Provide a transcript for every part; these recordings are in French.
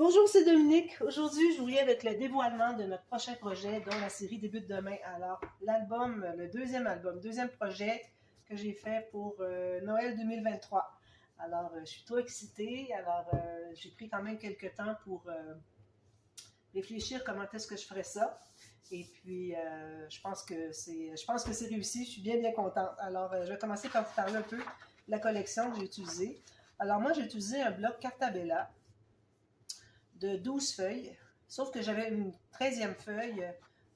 Bonjour, c'est Dominique. Aujourd'hui, je vous reviens avec le dévoilement de notre prochain projet dont la série débute demain. Alors, l'album, le deuxième projet que j'ai fait pour Noël 2023. Alors, je suis trop excitée. Alors, j'ai pris quand même quelques temps pour réfléchir comment est-ce que je ferais ça. Et puis, je pense que c'est réussi. Je suis bien contente. Alors, je vais commencer par vous parler un peu de la collection que j'ai utilisée. Alors, moi, j'ai utilisé un bloc Cartabella de 12 feuilles, sauf que j'avais une 13e feuille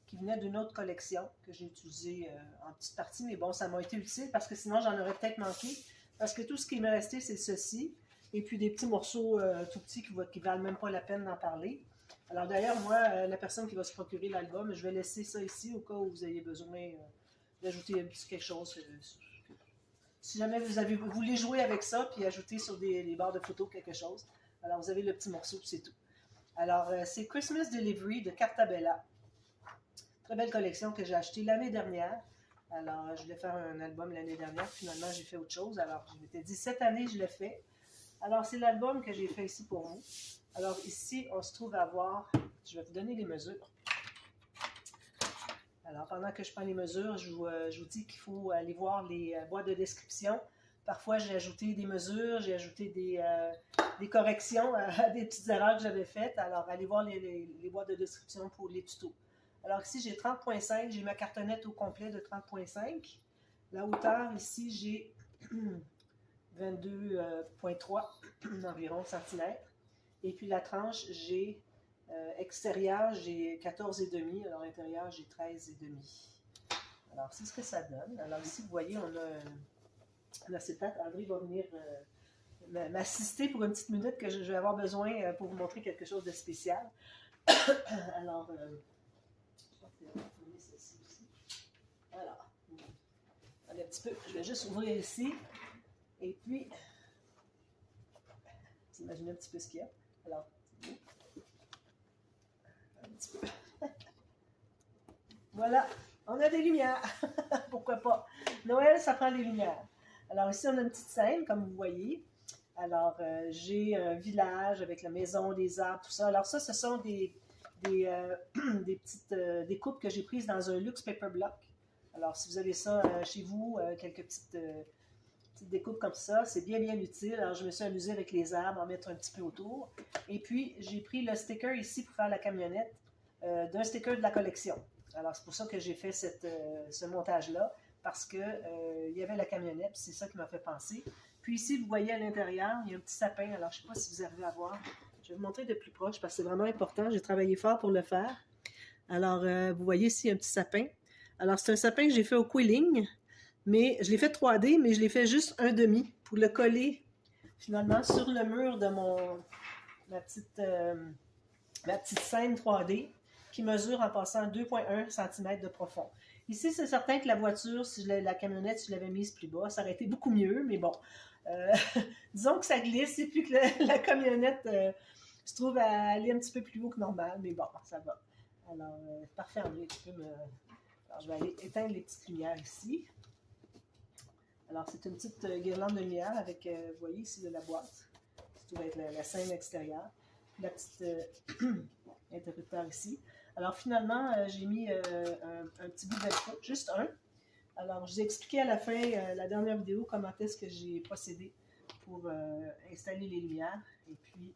qui venait d'une autre collection que j'ai utilisée en petite partie, mais bon, ça m'a été utile parce que sinon j'en aurais peut-être manqué, parce que tout ce qui m'est resté, c'est ceci, et puis des petits morceaux tout petits qui valent même pas la peine d'en parler. Alors d'ailleurs, moi, la personne qui va se procurer l'album, je vais laisser ça ici au cas où vous ayez besoin d'ajouter un petit quelque chose. Si jamais vous voulez jouer avec ça, puis ajouter sur les barres de photos quelque chose, alors vous avez le petit morceau, c'est tout. Alors, c'est Christmas Delivery de Cartabella. Très belle collection que j'ai achetée l'année dernière. Alors, je voulais faire un album l'année dernière. Finalement, j'ai fait autre chose. Alors, je m'étais dit, cette année, je le fais. Alors, c'est l'album que j'ai fait ici pour vous. Alors, ici, on se trouve à voir... Je vais vous donner les mesures. Alors, pendant que je prends les mesures, je vous dis qu'il faut aller voir les boîtes de description. Parfois, j'ai ajouté des mesures, j'ai ajouté des corrections à des petites erreurs que j'avais faites. Alors, allez voir les boîtes de description pour les tutos. Alors ici, j'ai 30.5. J'ai ma cartonnette au complet de 30.5. La hauteur, ici, j'ai 22.3 environ centimètres. Et puis la tranche, j'ai extérieur, j'ai 14,5. Alors intérieur, j'ai 13,5. Alors, c'est ce que ça donne. Alors ici, vous voyez, on a l'acétate. André va venir m'assister pour une petite minute que je vais avoir besoin pour vous montrer quelque chose de spécial. Alors, je pense que je vais filmer ceci aussi. Alors, un petit peu, je vais juste ouvrir ici. Et puis, vous imaginez un petit peu ce qu'il y a. Alors, un petit peu. Voilà, on a des lumières. Pourquoi pas? Noël, ça prend des lumières. Alors ici, on a une petite scène, comme vous voyez. Alors, j'ai un village avec la maison, des arbres, tout ça. Alors ça, ce sont des petites découpes que j'ai prises dans un luxe paper block. Alors, si vous avez ça chez vous, quelques petites découpes comme ça, c'est bien utile. Alors, je me suis amusée avec les arbres, en mettre un petit peu autour. Et puis, j'ai pris le sticker ici pour faire la camionnette d'un sticker de la collection. Alors, c'est pour ça que j'ai fait ce montage-là, parce qu'il y avait la camionnette, c'est ça qui m'a fait penser. Puis ici, vous voyez à l'intérieur, il y a un petit sapin. Alors, je ne sais pas si vous arrivez à voir. Je vais vous montrer de plus proche parce que c'est vraiment important. J'ai travaillé fort pour le faire. Alors, vous voyez ici un petit sapin. Alors, c'est un sapin que j'ai fait au quilling, mais je l'ai fait 3D, mais je l'ai fait juste un demi pour le coller finalement sur le mur de ma petite scène 3D qui mesure en passant 2,1 cm de profond. Ici, c'est certain que la voiture, la camionnette, si je l'avais mise plus bas, ça aurait été beaucoup mieux, mais bon. Disons que ça glisse et puis que la camionnette se trouve à aller un petit peu plus haut que normal, mais bon, ça va. Alors, parfait, André, tu peux me... Alors, je vais aller éteindre les petites lumières ici. Alors, c'est une petite guirlande de lumière avec, vous voyez ici, de la boîte. Ça trouve être la scène extérieure. La petite interrupteur ici. Alors, finalement, j'ai mis un petit bout d'extra, juste un. Alors, je vous ai expliqué à la fin, la dernière vidéo, comment est-ce que j'ai procédé pour installer les lumières et puis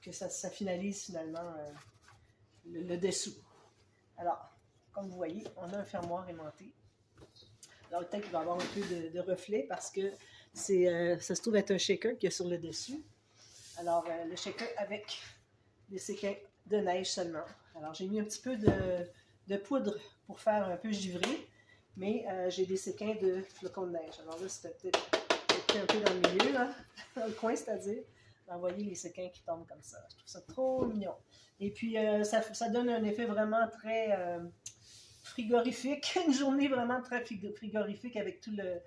que ça finalise finalement le dessous. Alors, comme vous voyez, on a un fermoir aimanté. Alors, peut-être qu'il va y avoir un peu de reflet parce que ça se trouve être un shaker qui est sur le dessus. Alors, le shaker avec des séquins de neige seulement. Alors, j'ai mis un petit peu de poudre pour faire un peu givré, mais j'ai des séquins de flocons de neige. Alors là, c'était peut-être un peu dans le milieu, là, dans le coin, c'est-à-dire. Alors, vous voyez les séquins qui tombent comme ça. Je trouve ça trop mignon. Et puis, ça donne un effet vraiment très frigorifique. Une journée vraiment très frigorifique avec tout le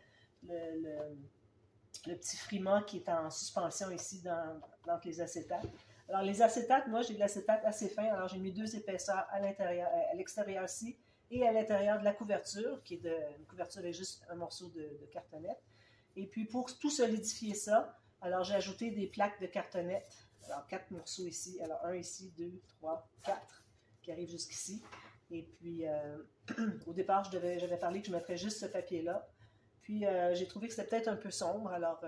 petit friment qui est en suspension ici dans les acétates. Alors, les acétates, moi, j'ai de l'acétate assez fin. Alors, j'ai mis 2 épaisseurs à l'intérieur, à l'extérieur ici et à l'intérieur de la couverture, qui est une couverture avec juste un morceau de cartonnette. Et puis, pour tout solidifier ça, alors j'ai ajouté des plaques de cartonnette Alors, 4 morceaux ici. Alors, un ici, 2, 3, 4 qui arrivent jusqu'ici. Et puis, au départ, j'avais parlé que je mettrais juste ce papier-là. Puis, j'ai trouvé que c'était peut-être un peu sombre. Alors,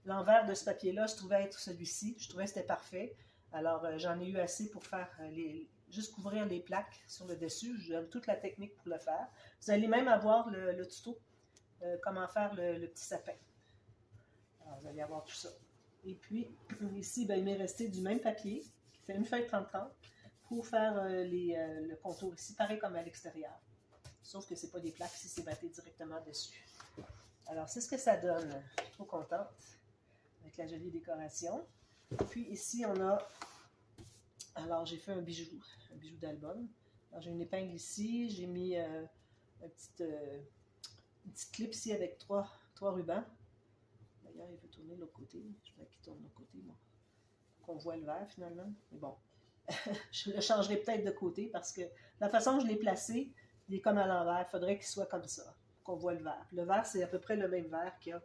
l'envers de ce papier-là, je trouvais être celui-ci. Je trouvais que c'était parfait. Alors, j'en ai eu assez pour faire juste couvrir les plaques sur le dessus. Je donne toute la technique pour le faire. Vous allez même avoir le tuto, comment faire le petit sapin. Alors, vous allez avoir tout ça. Et puis, ici, ben, il m'est resté du même papier, qui fait une feuille 30-30, pour faire le contour ici, pareil comme à l'extérieur. Sauf que ce n'est pas des plaques, ici, c'est batté directement dessus. Alors, c'est ce que ça donne. Je suis trop contente avec la jolie décoration. Et puis, ici, on a... Alors, j'ai fait un bijou d'album. Alors, j'ai une épingle ici, j'ai mis une petite clip ici avec trois rubans. D'ailleurs, il veut tourner de l'autre côté. Je voudrais qu'il tourne de l'autre côté, moi. Qu'on voit le vert, finalement. Mais bon, je le changerai peut-être de côté parce que la façon que je l'ai placé, il est comme à l'envers. Il faudrait qu'il soit comme ça, qu'on voit le vert. Le vert, c'est à peu près le même vert qu'il y a,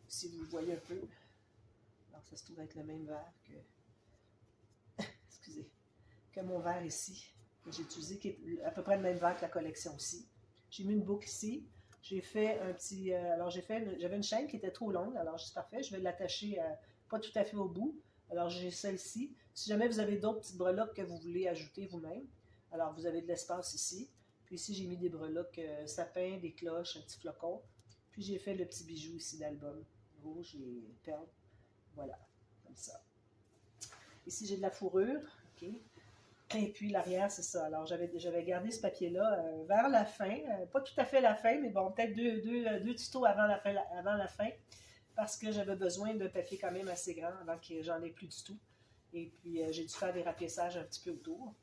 si vous le voyez un peu. Alors, ça se trouve être le même vert excusez, que mon vert ici, que j'ai utilisé, qui est à peu près le même vert que la collection aussi. J'ai mis une boucle ici. J'ai fait un petit... j'avais une chaîne qui était trop longue, alors c'est parfait. Je vais l'attacher pas tout à fait au bout. Alors, j'ai ça ici. Si jamais vous avez d'autres petites breloques que vous voulez ajouter vous-même, alors vous avez de l'espace ici. Puis ici, j'ai mis des breloques sapin, des cloches, un petit flocon. Puis j'ai fait le petit bijou ici d'album, rouge et perles. Voilà, comme ça. Ici, j'ai de la fourrure. OK. Et puis l'arrière, c'est ça. Alors, j'avais gardé ce papier-là vers la fin. Pas tout à fait la fin, mais bon, peut-être deux tutos avant la fin, parce que j'avais besoin d'un papier quand même assez grand avant que j'en ai plus du tout. Et puis, j'ai dû faire des rapiessages un petit peu autour.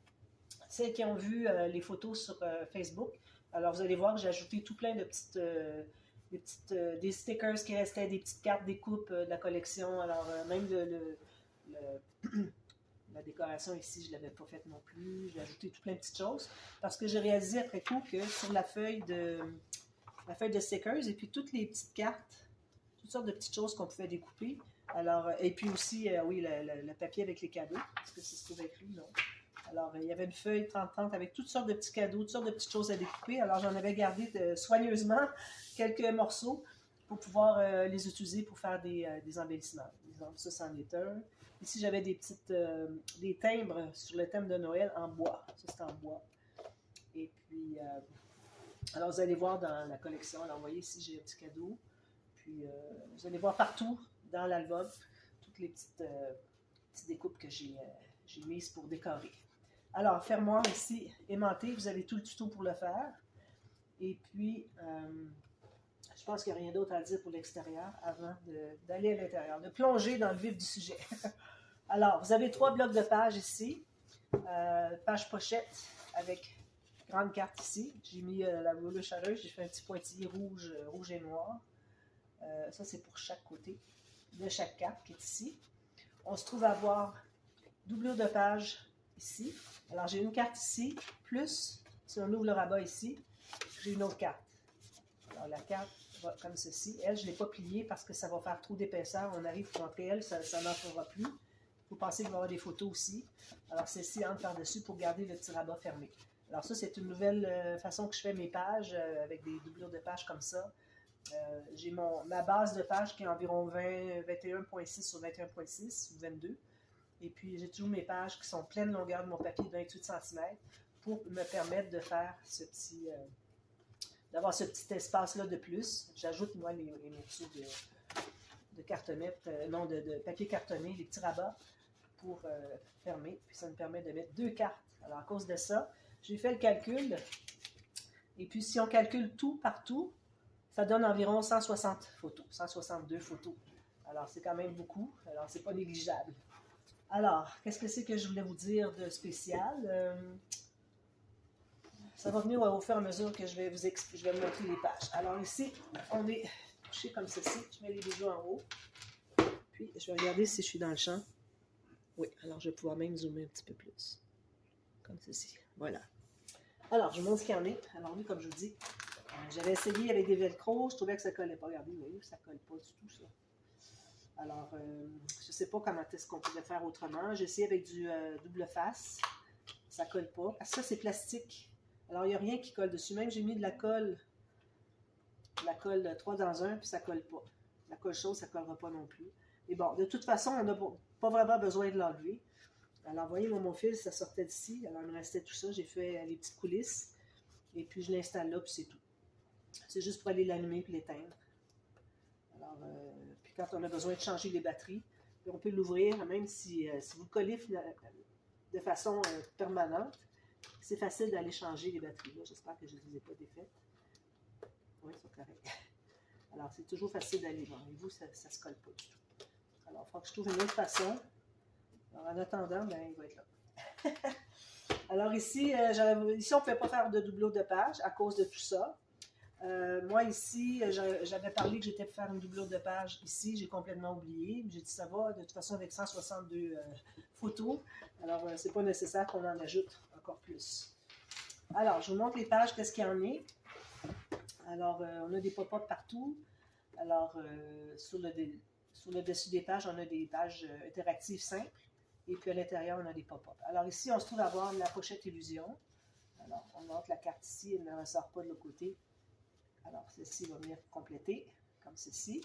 Celles qui ont vu les photos sur Facebook, alors vous allez voir que j'ai ajouté tout plein de des stickers qui restaient, des petites cartes, des coupes de la collection. Alors, même la décoration ici, je ne l'avais pas faite non plus. J'ai ajouté tout plein de petites choses parce que j'ai réalisé après coup que sur la feuille de stickers et puis toutes les petites cartes, toutes sortes de petites choses qu'on pouvait découper. Alors, et puis aussi, oui, le papier avec les cadeaux, parce que c'est ce que j'ai écrit, non? Alors, il y avait une feuille 30-30 avec toutes sortes de petits cadeaux, toutes sortes de petites choses à découper. Alors, j'en avais gardé soigneusement quelques morceaux pour pouvoir les utiliser pour faire des embellissements. Par exemple, ça, c'en est un. Ici, j'avais des timbres sur le thème de Noël en bois. Ça, c'est en bois. Et puis, alors, vous allez voir dans la collection. Alors, vous voyez, ici, j'ai un petit cadeau. Puis, vous allez voir partout dans l'album toutes les petites découpes que j'ai mises pour décorer. Alors, fermoir ici, aimanté, vous avez tout le tuto pour le faire. Et puis, je pense qu'il n'y a rien d'autre à dire pour l'extérieur avant d'aller à l'intérieur, de plonger dans le vif du sujet. Alors, vous avez 3 blocs de pages ici. Page pochette avec grande carte ici. J'ai mis la rouleau chareuse, j'ai fait un petit pointillé rouge et noir. Ça, c'est pour chaque côté de chaque carte qui est ici. On se trouve à avoir doublure de page ici. Alors, j'ai une carte ici, plus, si on ouvre le rabat ici, j'ai une autre carte. Alors, la carte va comme ceci. Elle, je ne l'ai pas pliée parce que ça va faire trop d'épaisseur. On arrive contre elle, ça n'en fera plus. Il faut penser qu'il va y avoir des photos aussi. Alors, celle-ci entre par-dessus pour garder le petit rabat fermé. Alors, ça, c'est une nouvelle façon que je fais mes pages avec des doublures de pages comme ça. J'ai ma base de page qui est environ 21.6 sur 21.6 ou 22. Et puis, j'ai toujours mes pages qui sont pleines longueur de mon papier de 28 cm pour me permettre de faire d'avoir ce petit espace-là de plus. J'ajoute, moi, les morceaux de cartonnette, non, de papier cartonné, les petits rabats pour fermer. Puis, ça me permet de mettre 2 cartes. Alors, à cause de ça, j'ai fait le calcul. Et puis, si on calcule tout partout, ça donne environ 160 photos, 162 photos. Alors, c'est quand même beaucoup. Alors, c'est pas négligeable. Alors, qu'est-ce que c'est que je voulais vous dire de spécial? Ça va venir au fur et à mesure que je vais vous montrer les pages. Alors ici, on est couché comme ceci. Je mets les bijoux en haut. Puis, je vais regarder si je suis dans le champ. Oui, alors je vais pouvoir même zoomer un petit peu plus. Comme ceci. Voilà. Alors, je vous montre ce qu'il y en est. Alors, oui, comme je vous dis, j'avais essayé avec des velcro. Je trouvais que ça ne collait pas. Regardez, vous voyez, ça ne colle pas du tout, ça. Alors, je ne sais pas comment est-ce qu'on pourrait faire autrement. J'ai essayé avec du double face. Ça ne colle pas. Parce que ça, c'est plastique. Alors, il n'y a rien qui colle dessus. Même j'ai mis de la colle 3 dans 1, puis ça ne colle pas. La colle chaude, ça ne collera pas non plus. Et bon, de toute façon, on n'a pas vraiment besoin de l'enlever. Alors, vous voyez, mon fil, ça sortait d'ici. Alors, il me restait tout ça. J'ai fait les petites coulisses. Et puis, je l'installe là, puis c'est tout. C'est juste pour aller l'allumer puis l'éteindre. Alors, puis quand on a besoin de changer les batteries, on peut l'ouvrir, même si vous le collez de façon permanente. C'est facile d'aller changer les batteries. J'espère que je ne les ai pas défaites. Oui, c'est correct. Alors, c'est toujours facile d'aller voir. Et vous, ça ne se colle pas du tout. Alors, il faut que je trouve une autre façon. Alors, en attendant, ben, il va être là. Alors, ici, on ne pouvait pas faire de doublon de page à cause de tout ça. Moi, ici, j'avais parlé que j'étais pour faire une doublure de page ici. J'ai complètement oublié. J'ai dit, ça va, de toute façon, avec 162 photos. Alors, c'est pas nécessaire qu'on en ajoute encore plus. Alors, je vous montre les pages, qu'est-ce qu'il y en est. Alors, on a des pop-up partout. Alors, sur le dessus des pages, on a des pages interactives simples. Et puis, à l'intérieur, on a des pop-up. Alors, ici, on se trouve à avoir la pochette illusion. Alors, on montre la carte ici, elle ne ressort pas de l'autre côté. Alors, ceci va venir compléter, comme ceci.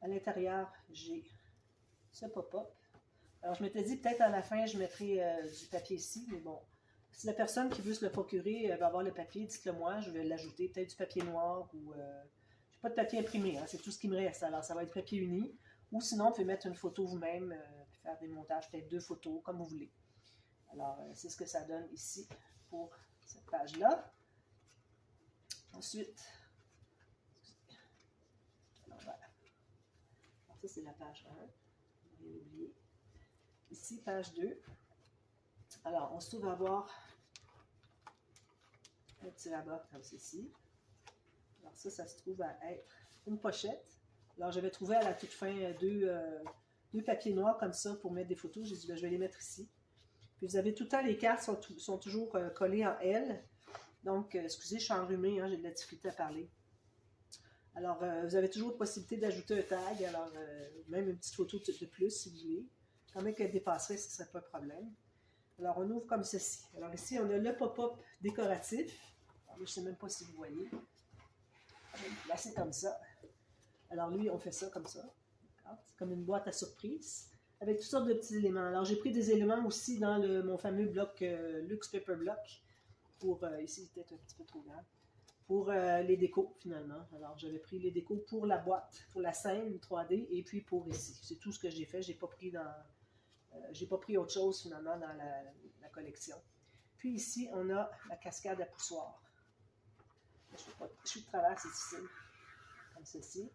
À l'intérieur, j'ai ce pop-up. Alors, je m'étais dit, peut-être à la fin, je mettrai du papier ici, mais bon, si la personne qui veut se le procurer va avoir le papier, dites-le moi, je vais l'ajouter, peut-être du papier noir ou... je n'ai pas de papier imprimé, hein, c'est tout ce qui me reste. Alors, ça va être papier uni. Ou sinon, vous pouvez mettre une photo vous-même, puis faire des montages, peut-être 2 photos, comme vous voulez. Alors, c'est ce que ça donne ici pour cette page-là. Ensuite, alors, voilà. Alors, ça c'est la page 1, rien oublié. Ici, page 2. Alors, on se trouve à avoir un petit rabat comme ceci. Alors ça se trouve à être une pochette. Alors, j'avais trouvé à la toute fin deux papiers noirs comme ça pour mettre des photos. J'ai dit, ben, je vais les mettre ici. Puis vous avez tout le temps, les cartes sont toujours collées en L. Donc, excusez, je suis enrhumée, hein, j'ai de la difficulté à parler. Alors, vous avez toujours la possibilité d'ajouter un tag, alors même une petite photo de plus si vous voulez. Quand même qu'elle dépasserait, ce ne serait pas un problème. Alors, on ouvre comme ceci. Alors ici, on a le pop-up décoratif. Alors, je ne sais même pas si vous voyez. Je vais le placer comme ça. Alors lui, on fait ça comme ça. C'est comme une boîte à surprise avec toutes sortes de petits éléments. Alors, j'ai pris des éléments aussi dans mon fameux bloc Luxe Paper Block. Pour, ici, c'est peut-être un petit peu trop grand. Pour les décos, finalement. Alors, j'avais pris les décos pour la boîte, pour la scène 3D, et puis pour ici. C'est tout ce que j'ai fait. J'ai pas pris autre chose, finalement, dans la collection. Puis ici, on a la cascade à poussoir. Je suis de travers, c'est difficile. Comme ceci.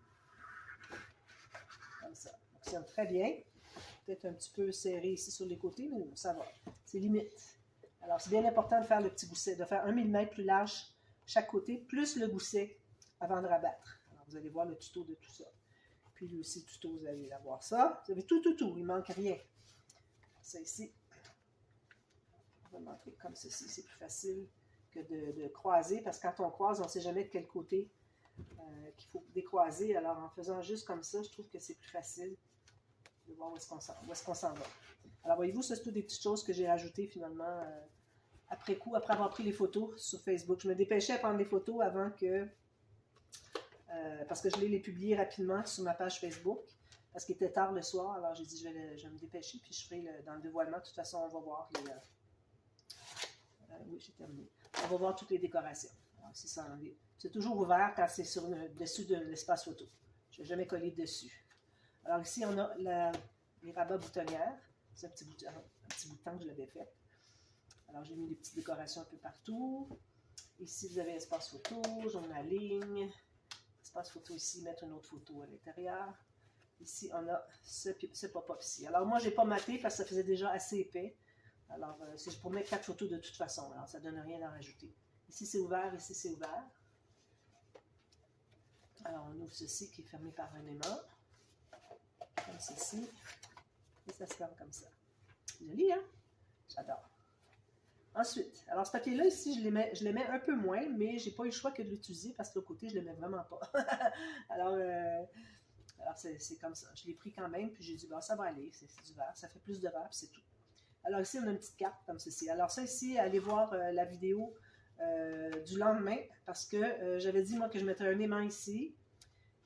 Comme ça. Donc, ça très bien. Peut-être un petit peu serré ici sur les côtés, mais ça va. C'est limite. Alors, c'est bien important de faire le petit gousset, de faire 1 mm plus large chaque côté, plus le gousset avant de rabattre. Alors, vous allez voir le tuto de tout ça. Puis lui aussi, le tuto, vous allez avoir ça. Vous avez tout, il ne manque rien. Ça ici, on va le montrer comme ceci, c'est plus facile que de croiser, parce que quand on croise, on ne sait jamais de quel côté qu'il faut décroiser. Alors, en faisant juste comme ça, je trouve que c'est plus facile de voir où est-ce qu'on s'en va. Alors, voyez-vous, ça, c'est toutes des petites choses que j'ai rajoutées, finalement, après coup, après avoir pris les photos sur Facebook. Je me dépêchais à prendre les photos avant que... parce que je les publier rapidement sur ma page Facebook, parce qu'il était tard le soir. Alors, j'ai dit, je vais me dépêcher, puis je ferai dans le dévoilement. De toute façon, on va voir oui, j'ai terminé. On va voir toutes les décorations. Alors, c'est toujours ouvert quand c'est sur dessus de l'espace photo. Je n'ai jamais collé dessus. Alors, ici, on a les rabats boutonnières. C'est un petit bout de temps que je l'avais fait. Alors, j'ai mis des petites décorations un peu partout. Ici, vous avez espace photo, journaling. Espace photo ici, mettre une autre photo à l'intérieur. Ici, on a ce pop-up ici. Alors, moi, je n'ai pas maté parce que ça faisait déjà assez épais. Alors, c'est pour mettre 4 photos de toute façon. Alors, ça ne donne rien d'en rajouter. Ici, c'est ouvert. Ici, c'est ouvert. Alors, on ouvre ceci qui est fermé par un aimant. Comme ceci. Et ça se ferme comme ça. Joli, hein? J'adore. Ensuite, alors ce papier-là, ici, je l'aimais un peu moins, mais je n'ai pas eu le choix que de l'utiliser parce que de l'autre côté, je ne l'aimais vraiment pas. Alors, Alors, c'est comme ça. Je l'ai pris quand même, puis j'ai dit, bah, ça va aller, c'est du verre. Ça fait plus de verre, puis c'est tout. Alors ici, on a une petite carte comme ceci. Alors ça ici, allez voir la vidéo du lendemain, parce que j'avais dit, moi, que je mettrais un aimant ici.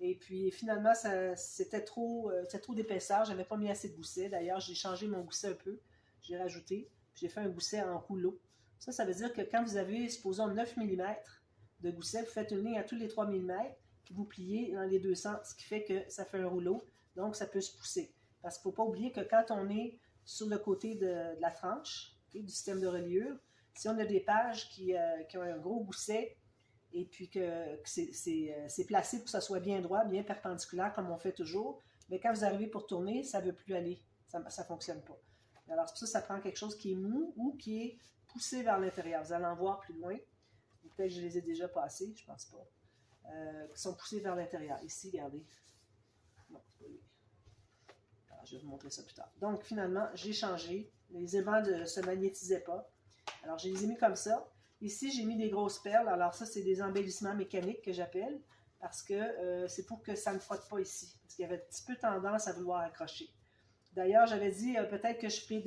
Et puis, finalement, c'était trop d'épaisseur. Je n'avais pas mis assez de gousset. D'ailleurs, j'ai changé mon gousset un peu. J'ai rajouté. J'ai fait un gousset en rouleau. Ça veut dire que quand vous avez, supposons, 9 mm de gousset, vous faites une ligne à tous les 3 mm, puis vous pliez dans les deux sens, ce qui fait que ça fait un rouleau. Donc, ça peut se pousser. Parce qu'il ne faut pas oublier que quand on est sur le côté de la tranche, okay, du système de reliure, si on a des pages qui ont un gros gousset, et puis que c'est placé pour que ça soit bien droit, bien perpendiculaire, comme on fait toujours. Mais quand vous arrivez pour tourner, ça ne veut plus aller. Ça ne fonctionne pas. Alors, c'est pour ça que ça prend quelque chose qui est mou ou qui est poussé vers l'intérieur. Vous allez en voir plus loin. Peut-être que je les ai déjà passés, je ne pense pas. Qui sont poussés vers l'intérieur. Ici, regardez. Non, c'est pas lui. Alors, je vais vous montrer ça plus tard. Donc, finalement, j'ai changé. Les aimants ne se magnétisaient pas. Alors, je les ai mis comme ça. Ici, j'ai mis des grosses perles. Alors ça, c'est des embellissements mécaniques que j'appelle, parce que c'est pour que ça ne frotte pas ici. Parce qu'il y avait un petit peu tendance à vouloir accrocher. D'ailleurs, j'avais dit peut-être que je ferai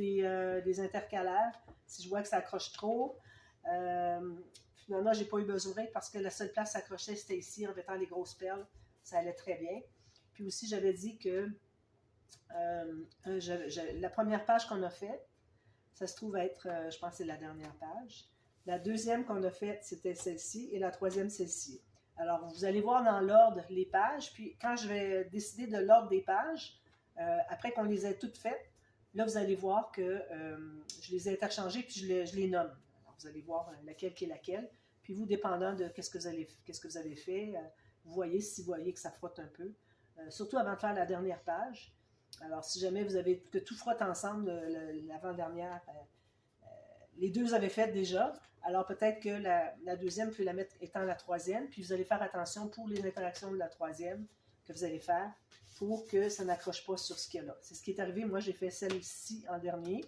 des intercalaires si je vois que ça accroche trop. Finalement, je n'ai pas eu besoin parce que la seule place qui s'accrochait, c'était ici, en mettant les grosses perles. Ça allait très bien. Puis aussi, j'avais dit que la première page qu'on a faite, ça se trouve être, je pense que c'est la dernière page. La deuxième qu'on a faite, c'était celle-ci, et la troisième, celle-ci. Alors, vous allez voir dans l'ordre les pages, puis quand je vais décider de l'ordre des pages, après qu'on les ait toutes faites, là, vous allez voir que je les ai interchangées, puis je les nomme. Alors, vous allez voir laquelle qui est laquelle, puis vous, dépendant de qu'est-ce que vous avez fait, vous voyez si vous voyez que ça frotte un peu, surtout avant de faire la dernière page. Alors, si jamais vous avez que tout frotte ensemble, l'avant-dernière, les deux avaient fait déjà, alors peut-être que la deuxième, vous pouvez la mettre étant la troisième, puis vous allez faire attention pour les interactions de la troisième que vous allez faire pour que ça n'accroche pas sur ce qu'il y a là. C'est ce qui est arrivé. Moi, j'ai fait celle-ci en dernier,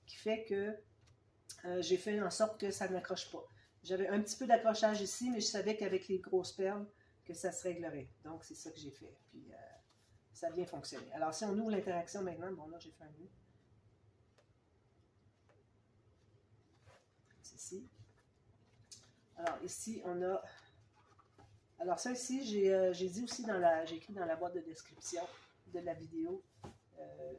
qui fait que j'ai fait en sorte que ça n'accroche pas. J'avais un petit peu d'accrochage ici, mais je savais qu'avec les grosses perles, que ça se réglerait. Donc, c'est ça que j'ai fait. Puis, ça a bien fonctionné. Alors, si on ouvre l'interaction maintenant, bon, là, j'ai fait un nœud. Ici. Alors, ici, on a... Alors, ça ici, j'ai dit aussi j'ai écrit dans la boîte de description de la vidéo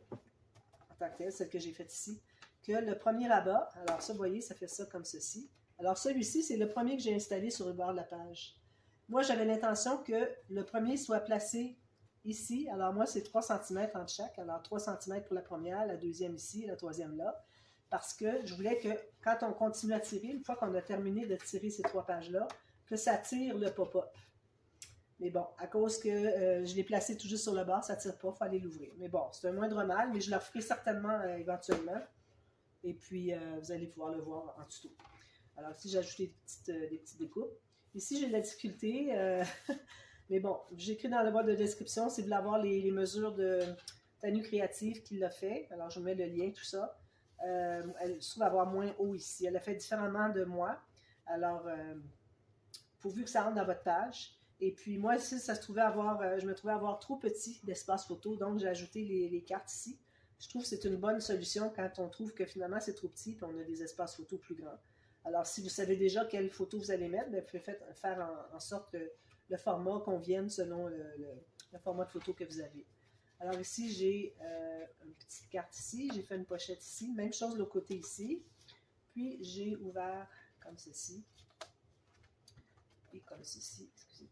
en tant que telle, celle que j'ai faite ici, que le premier rabat, alors ça, vous voyez, ça fait ça comme ceci. Alors, celui-ci, c'est le premier que j'ai installé sur le bord de la page. Moi, j'avais l'intention que le premier soit placé ici. Alors, moi, c'est 3 cm entre chaque. Alors, 3 cm pour la première, la deuxième ici, la troisième là. Parce que je voulais que, quand on continue à tirer, une fois qu'on a terminé de tirer ces 3 pages-là, que ça tire le pop-up. Mais bon, à cause que je l'ai placé tout juste sur le bord, ça ne tire pas, il faut aller l'ouvrir. Mais bon, c'est un moindre mal, mais je le referai certainement éventuellement. Et puis, vous allez pouvoir le voir en tuto. Alors ici, j'ai ajouté des petites découpes. Ici, j'ai de la difficulté, mais bon, j'ai écrit dans la boîte de description, si vous voulez avoir les mesures de Tanu Créative qui l'a fait. Alors, je mets le lien, tout ça. Elle se trouve avoir moins haut ici. Elle a fait différemment de moi. Alors, pourvu que ça rentre dans votre page. Et puis, moi, ici, ça se trouvait avoir, je me trouvais avoir trop petit d'espace photo, donc j'ai ajouté les cartes ici. Je trouve que c'est une bonne solution quand on trouve que finalement, c'est trop petit et on a des espaces photo plus grands. Alors, si vous savez déjà quelle photo vous allez mettre, bien, vous pouvez faire en sorte que le format convienne selon le format de photo que vous avez. Alors ici, j'ai une petite carte ici, j'ai fait une pochette ici, même chose de l'autre côté ici. Puis, j'ai ouvert comme ceci. Et comme ceci, excusez.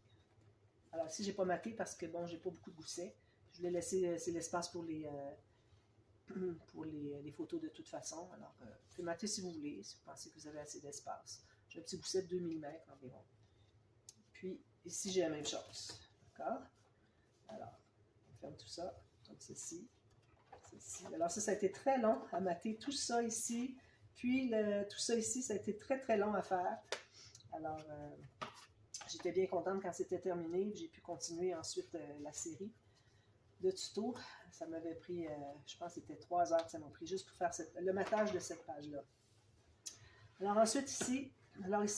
Alors ici, je n'ai pas maté parce que, bon, j'ai pas beaucoup de goussets. Je voulais laisser l'espace pour les photos de toute façon. Alors, vous pouvez mater si vous voulez, si vous pensez que vous avez assez d'espace. J'ai un petit gousset de 2 mm environ. Puis, ici, j'ai la même chose. D'accord? Alors, on ferme tout ça, comme ceci. Alors, ça a été très long à mater. Tout ça ici, puis tout ça ici, ça a été très, très long à faire. Alors, j'étais bien contente quand c'était terminé. J'ai pu continuer ensuite la série de tutos. Ça m'avait pris, je pense que c'était 3 heures que ça m'a pris juste pour faire le matage de cette page-là. Alors ensuite ici,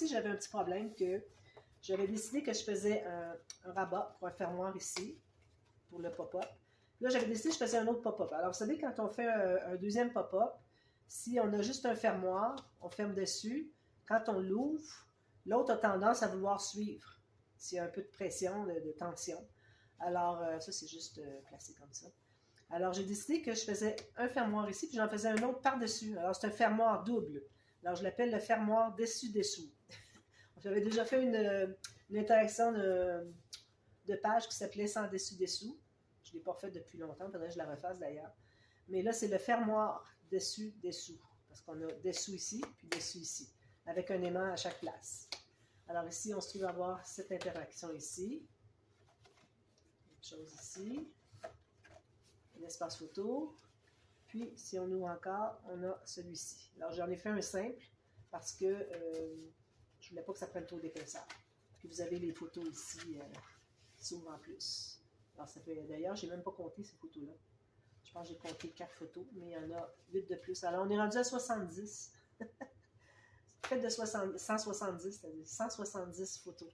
j'avais un petit problème que j'avais décidé que je faisais un rabat pour un fermoir ici, pour le pop-up. Là, j'avais décidé que je faisais un autre pop-up. Alors, vous savez, quand on fait un deuxième pop-up, si on a juste un fermoir, on ferme dessus. Quand on l'ouvre, l'autre a tendance à vouloir suivre. S'il y a un peu de pression, de tension. Alors, ça, c'est juste placé comme ça. Alors, j'ai décidé que je faisais un fermoir ici, puis j'en faisais un autre par-dessus. Alors, c'est un fermoir double. Alors, je l'appelle le fermoir dessus-dessous. J'avais déjà fait une interaction de page qui s'appelait sans dessus-dessous. Je ne l'ai pas fait depuis longtemps, il faudrait que je la refasse d'ailleurs. Mais là, c'est le fermoir dessus-dessous. Parce qu'on a dessous ici, puis dessus ici, avec un aimant à chaque place. Alors ici, on se trouve à avoir cette interaction ici. Une chose ici. L'espace photo. Puis, si on ouvre encore, on a celui-ci. Alors, j'en ai fait un simple parce que je ne voulais pas que ça prenne trop d'épaisseur. Puis, vous avez les photos ici qui s'ouvrent en plus. Alors, ça fait, d'ailleurs, je n'ai même pas compté ces photos-là. Je pense que j'ai compté 4 photos, mais il y en a 8 de plus. Alors, on est rendu à 70. Près de 170, c'est-à-dire 170 photos.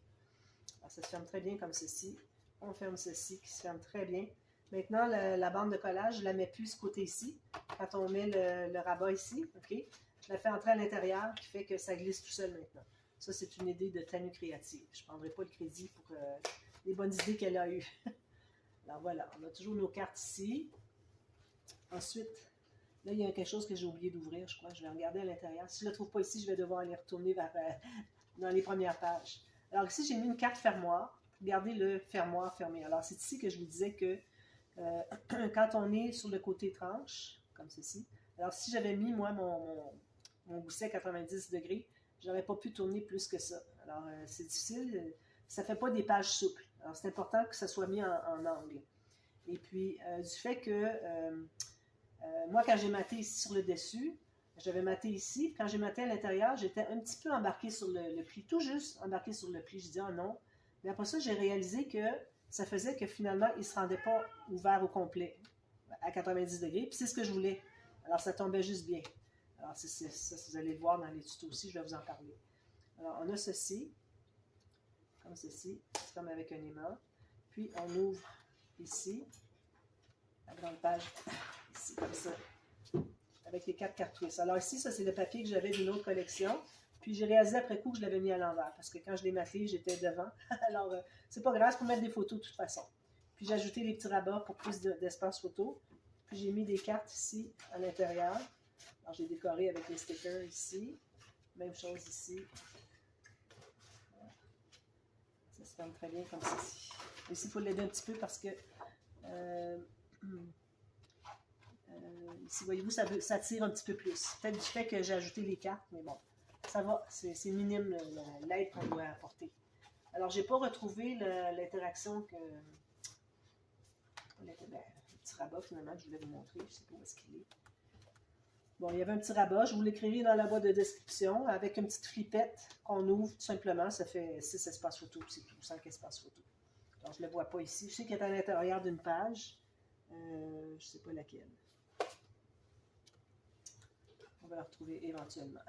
Alors, ça se ferme très bien comme ceci. On ferme ceci qui se ferme très bien. Maintenant, la bande de collage, je ne la mets plus ce côté ici. Quand on met le rabat ici, OK, je la fais entrer à l'intérieur, qui fait que ça glisse tout seul maintenant. Ça, c'est une idée de Tanu Créative. Je ne prendrai pas le crédit pour les bonnes idées qu'elle a eues. Alors voilà, on a toujours nos cartes ici. Ensuite, là, il y a quelque chose que j'ai oublié d'ouvrir, je crois. Je vais regarder à l'intérieur. Si je ne la trouve pas ici, je vais devoir aller retourner dans les premières pages. Alors ici, j'ai mis une carte fermoir. Regardez le fermoir fermé. Alors, c'est ici que je vous disais que quand on est sur le côté tranche, comme ceci, alors si j'avais mis, moi, mon gousset à 90 degrés, je n'aurais pas pu tourner plus que ça. Alors, c'est difficile. Ça ne fait pas des pages souples. Alors, c'est important que ça soit mis en angle. Et puis, du fait que moi, quand j'ai maté ici sur le dessus, j'avais maté ici. Quand j'ai maté à l'intérieur, j'étais un petit peu embarqué sur le pli, tout juste embarqué sur le pli. Je dis, oh non. Mais après ça, j'ai réalisé que ça faisait que finalement, il ne se rendait pas ouvert au complet, à 90 degrés. Puis c'est ce que je voulais. Alors, ça tombait juste bien. Alors, ça, vous allez le voir dans les tutos aussi, je vais vous en parler. Alors, on a ceci, comme ceci, c'est comme avec un aimant. Puis, on ouvre ici, la grande page, ici, comme ça, avec les 4 cartes twists. Alors ici, ça, c'est le papier que j'avais d'une autre collection. Puis, j'ai réalisé après coup que je l'avais mis à l'envers, parce que quand je l'ai maté, j'étais devant. Alors, c'est pas grave, c'est pour mettre des photos de toute façon. Puis, j'ai ajouté les petits rabats pour plus d'espace photo. Puis, j'ai mis des cartes ici, à l'intérieur. Alors, j'ai décoré avec les stickers ici. Même chose ici. Ça se ferme très bien comme ceci. Ici, il faut l'aider un petit peu parce que ici, voyez-vous, ça tire un petit peu plus. Peut-être du fait que j'ai ajouté les cartes, mais bon, ça va. C'est minime l'aide qu'on doit apporter. Alors, je n'ai pas retrouvé l'interaction que... le petit rabat, finalement, que je voulais vous montrer. Je ne sais pas où est-ce qu'il est. Bon, il y avait un petit rabat. Je vous l'écrirai dans la boîte de description avec une petite flippette qu'on ouvre tout simplement. Ça fait 6 espaces photo, c'est tout, 5 espaces photo. Donc, je ne le vois pas ici. Je sais qu'il est à l'intérieur d'une page. Je ne sais pas laquelle. On va la retrouver éventuellement.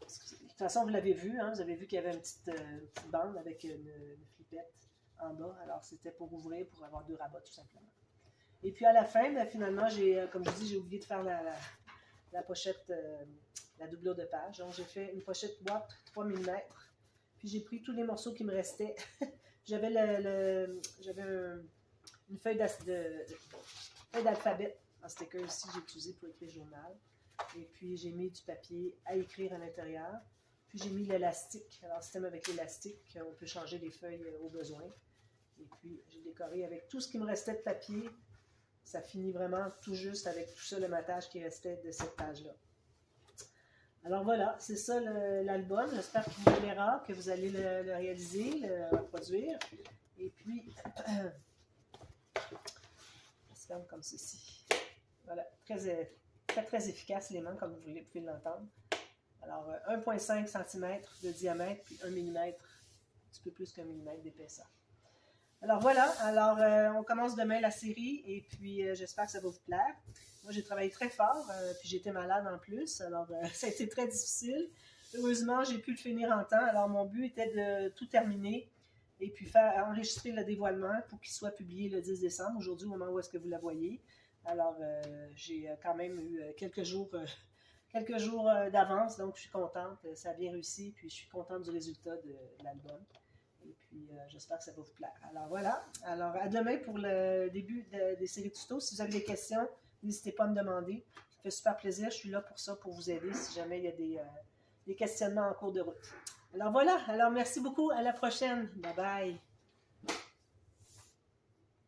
Excusez. De toute façon, vous l'avez vu. Hein? Vous avez vu qu'il y avait une petite bande avec une flippette en bas. Alors, c'était pour ouvrir, pour avoir 2 rabats, tout simplement. Et puis, à la fin, ben, finalement, comme je dis, j'ai oublié de faire la pochette, la doublure de page. Donc, j'ai fait une pochette boîte 3 mm. Puis, j'ai pris tous les morceaux qui me restaient. J'avais une feuille d'alphabet en sticker ici, j'ai utilisé pour écrire journal. Et puis, j'ai mis du papier à écrire à l'intérieur. Puis, j'ai mis l'élastique. Alors, système avec l'élastique, on peut changer les feuilles au besoin. Et puis, j'ai décoré avec tout ce qui me restait de papier. Ça finit vraiment tout juste avec tout ça, le matage qui restait de cette page-là. Alors voilà, c'est ça l'album. J'espère qu'il vous plaira, que vous allez le réaliser, le reproduire. Et puis, ça se ferme comme ceci. Voilà, très efficace l'aimant, comme vous pouvez l'entendre. Alors, 1,5 cm de diamètre, puis 1 mm, un petit peu plus qu'un millimètre d'épaisseur. Alors voilà, on commence demain la série et puis j'espère que ça va vous plaire. Moi, j'ai travaillé très fort, puis j'étais malade en plus, alors ça a été très difficile. Heureusement, j'ai pu le finir en temps. Alors, mon but était de tout terminer et puis faire enregistrer le dévoilement pour qu'il soit publié le 10 décembre, aujourd'hui au moment où est-ce que vous la voyez. Alors, j'ai quand même eu quelques jours d'avance, donc je suis contente, ça a bien réussi, puis je suis contente du résultat de l'album. Et puis, j'espère que ça va vous plaire. Alors voilà, alors à demain pour le début des séries tutos. Si vous avez des questions, n'hésitez pas à me demander. Ça fait super plaisir, je suis là pour ça, pour vous aider si jamais il y a des questionnements en cours de route. Alors voilà, alors merci beaucoup, à la prochaine. Bye bye.